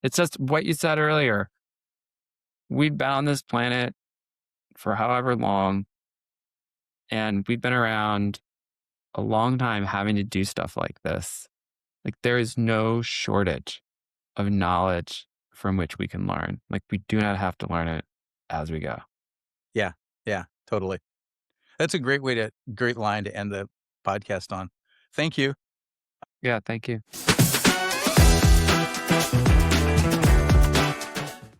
it's just what you said earlier. We've been on this planet for however long, and we've been around a long time having to do stuff like this. Like there is no shortage of knowledge from which we can learn. Like we do not have to learn it as we go. Yeah. Yeah. Totally. That's a great line to end the podcast on. Thank you. Yeah, thank you.